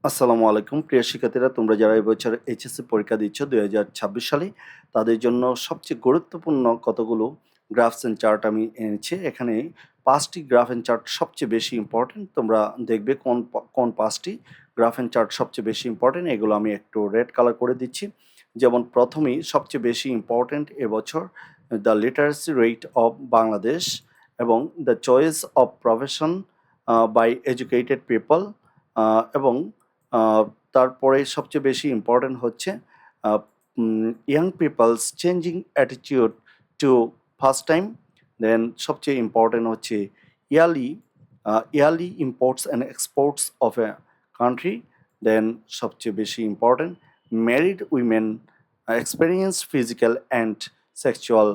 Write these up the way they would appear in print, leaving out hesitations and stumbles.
আসসালামু আলাইকুম প্রিয় শিক্ষার্থীরা, তোমরা যারা এবছর এইচএসসি পরীক্ষা দিচ্ছ 2026 সালে, তাদের জন্য সবচেয়ে গুরুত্বপূর্ণ কতগুলো গ্রাফস অ্যান্ড চার্ট আমি এনেছি। এখানে 5টি গ্রাফ অ্যান্ড চার্ট সবচেয়ে বেশি ইম্পর্টেন্ট। তোমরা দেখবে কোন 5টি গ্রাফ অ্যান্ড চার্ট সবচেয়ে বেশি ইম্পর্টেন্ট, এগুলো আমি একটু রেড কালার করে দিচ্ছি। যেমন প্রথমেই সবচেয়ে বেশি ইম্পর্টেন্ট এবছর the literacy rate of Bangladesh এবং the choice of profession by educated people এবং আহ, তারপরে সবচেয়ে বেশি ইম্পর্টেন্ট হচ্ছে young peoples changing attitude to first time. Then সবচেয়ে ইম্পর্টেন্ট হচ্ছে yearly yearly imports and exports of a country. Then সবচেয়ে বেশি important married women experience physical and sexual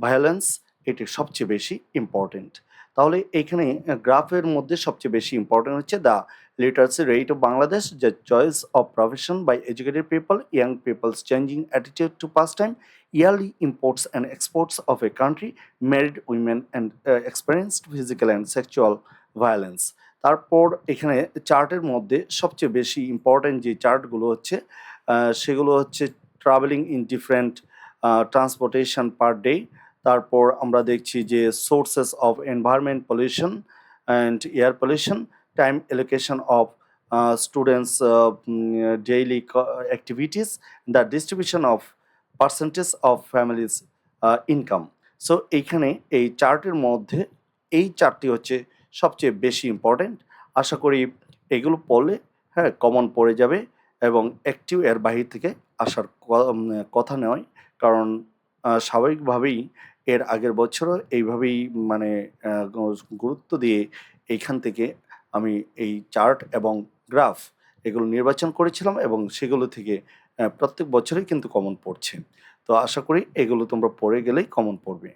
violence, এটি সবচেয়ে বেশি ইম্পর্টেন্ট। তাহলে এইখানে গ্রাফের মধ্যে সবচেয়ে বেশি ইম্পর্টেন্ট হচ্ছে the literacy rate of Bangladesh, the choice of profession by educated people, young people's changing attitude to pastime, yearly imports and exports of a country, married women and experienced physical and sexual violence. তারপর এখানে চার্টের মধ্যে সবচেয়ে বেশি important যে চার্টগুলো হচ্ছে সেগুলো হচ্ছে travelling in different transportation per day. তারপর আমরা দেখছি যে sources of environment pollution and air pollution, time allocation of students' daily activities, the distribution of percentage of families' income. So এইখানে এই চার্টের মধ্যে এই চারটি হচ্ছে সবচেয়ে বেশি ইম্পর্টেন্ট। আশা করি এগুলো পড়লে হ্যাঁ কমন পড়ে যাবে এবং একটিও এর বাহির থেকে আসার কথা নয়, কারণ স্বাভাবিকভাবেই এর আগের বছরও এইভাবেই মানে গুরুত্ব দিয়ে এইখান থেকে আমি এই চার্ট এবং গ্রাফ এগুলো নির্বাচন করেছিলাম এবং সেগুলো থেকে প্রত্যেক বছরই কিন্তু কমন পড়ছে। তো আশা করি এগুলো তোমরা পড়ে গেলেই কমন পড়বে।